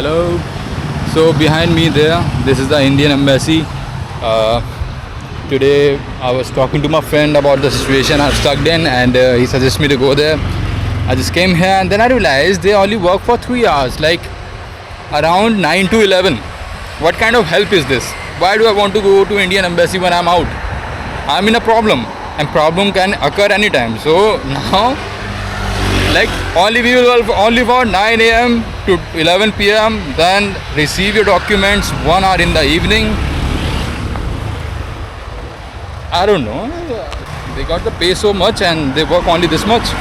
Hello. So behind me there, this is the Indian embassy. Today I was talking to my friend about the situation I'm stuck in, and he suggested me to go there. I just came here, and then I realized they only work for 3 hours, like around 9 to 11. What kind of help is this? Why do I want to go to Indian embassy when I'm out? I'm in a problem, and problem can occur anytime. So now, like, only for 9 a.m. to 11 p.m. Then receive your documents 1 hour in the evening. I don't know. They got the pay so much and they work only this much.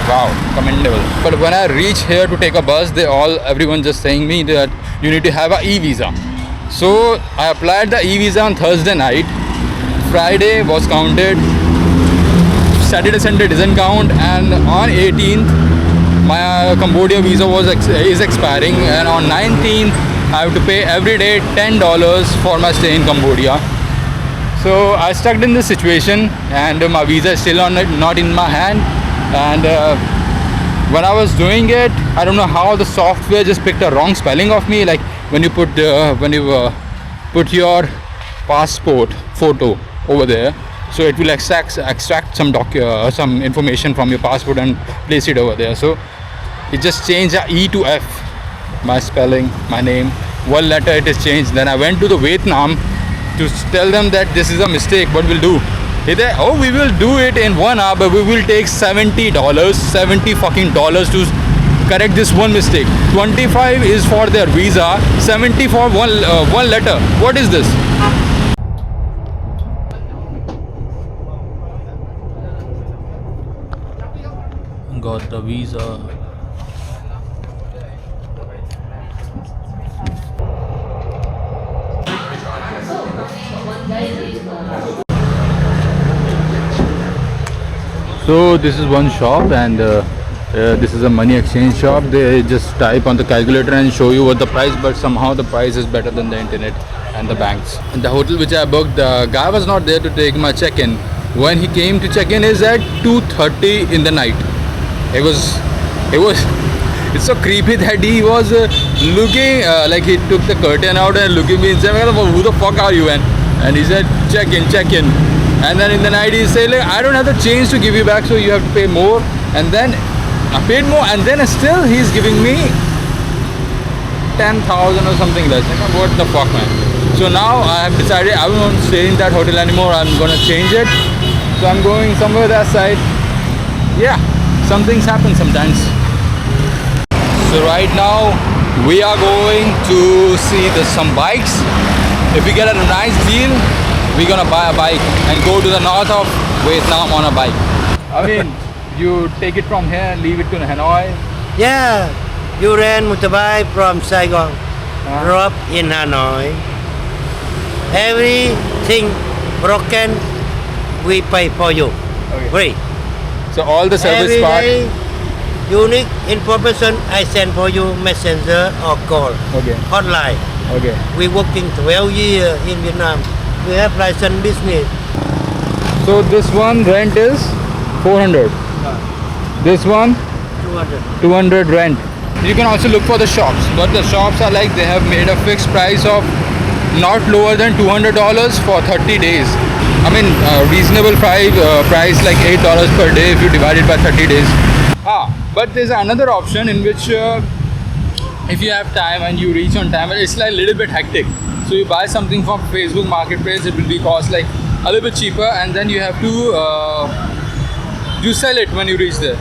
Wow, commendable. But when I reach here to take a bus, everyone just saying me that you need to have a e-visa. So I applied the e-visa on Thursday night. Friday was counted. Saturday, Sunday doesn't count, and on 18th my Cambodia visa is expiring, and on 19th I have to pay every day $10 for my stay in Cambodia. So I stuck in this situation, and my visa is still not in my hand. And when I was doing it, I don't know how the software just picked a wrong spelling of me. Like when you put your passport photo over there, so it will extract some information from your passport and place it over there. So it just changed the E to F, my spelling, my name, one letter it is changed. Then I went to the Vietnam to tell them that this is a mistake, what we'll do. He said, oh, we will do it in 1 hour, but we will take $70 to correct this one mistake. 25 is for their visa, 70 for one letter. What is this? Got the visa. So this is one shop, and this is a money exchange shop. They just type on the calculator and show you what the price, but somehow the price is better than the internet and the banks. And the hotel which I booked, the guy was not there to take my check-in. When he came to check in is at 2:30 in the night. It's so creepy that he was looking like he took the curtain out and looking me and said, who the fuck are you? And he said, check in. And then in the night he said, like, I don't have the change to give you back, so you have to pay more. And then I paid more, and then still he's giving me 10,000 or something less. Like, what the fuck, man? So now I have decided I won't stay in that hotel anymore. I'm gonna change it. So I'm going somewhere that side. Yeah, some things happen sometimes. So right now we are going to see some bikes. If we get a nice deal, we're gonna buy a bike and go to the north of Vietnam on a bike. I mean, you take it from here and leave it to Hanoi. Yeah, you rent motorbike from Saigon, drop in Hanoi. Everything broken, we pay for you. Okay. Free. So all the service Every part. day, unique information I send for you, messenger or call. Okay. Hotline. Okay. We working 12 years in Vietnam. We have license business. So this one rent is 400. This one 200. 200 rent. You can also look for the shops, but the shops are like they have made a fixed price of not lower than $200 for 30 days. I mean, reasonable price like $8 per day if you divide it by 30 days. But there's another option in which if you have time and you reach on time, it's like a little bit hectic. So you buy something from Facebook Marketplace, it will be cost like a little bit cheaper, and then you have to you sell it when you reach there.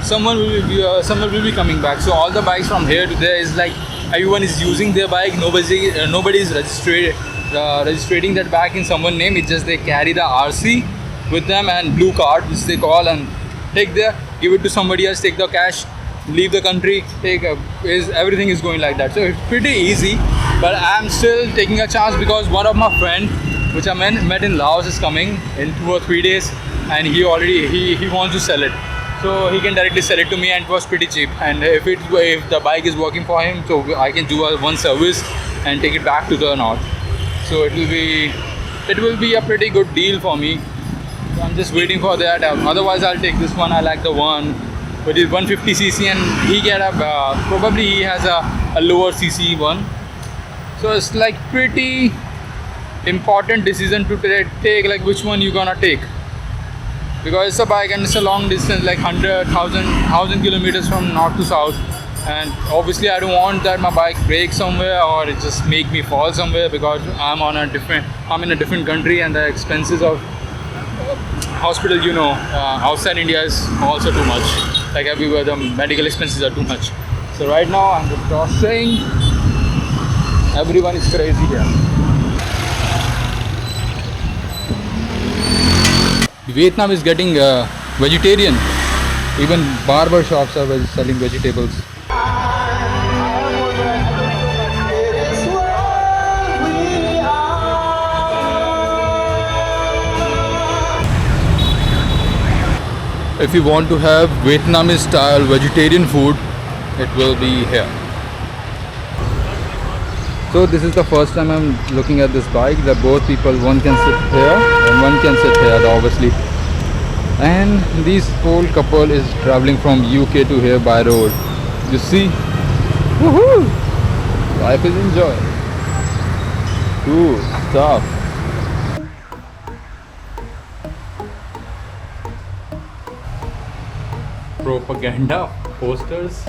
Someone will be coming back. So all the bikes from here to there is like everyone is using their bike. Nobody is registering that bike in someone's name. It's just they carry the RC with them and blue card, which they call, and take there, give it to somebody else, take the cash, leave the country, everything is going like that. So it's pretty easy, but I'm still taking a chance because one of my friend which I met in Laos is coming in 2 or 3 days, and he wants to sell it, so he can directly sell it to me, and it was pretty cheap. And if the bike is working for him, so I can do one service and take it back to the north. So it will be a pretty good deal for me. So I'm just waiting for that. Otherwise I'll take this one. I like the one which is 150cc, and he has a a lower cc one. So it's like pretty important decision to take, like which one you gonna take, because it's a bike and it's a long distance, like 100,000 kilometers from north to south. And obviously I don't want that my bike breaks somewhere or it just make me fall somewhere, because I'm in a different country, and the expenses of hospital, outside India is also too much. Like everywhere the medical expenses are too much. So right now I'm just crossing. Everyone is crazy here. Vietnam is getting vegetarian. Even barber shops are selling vegetables. If you want to have Vietnamese style vegetarian food, it will be here. So this is the first time I'm looking at this bike. That both people, one can sit here and one can sit here, obviously. And this old couple is traveling from UK to here by road. You see? Woohoo! Life is enjoy. Cool stuff. Propaganda posters.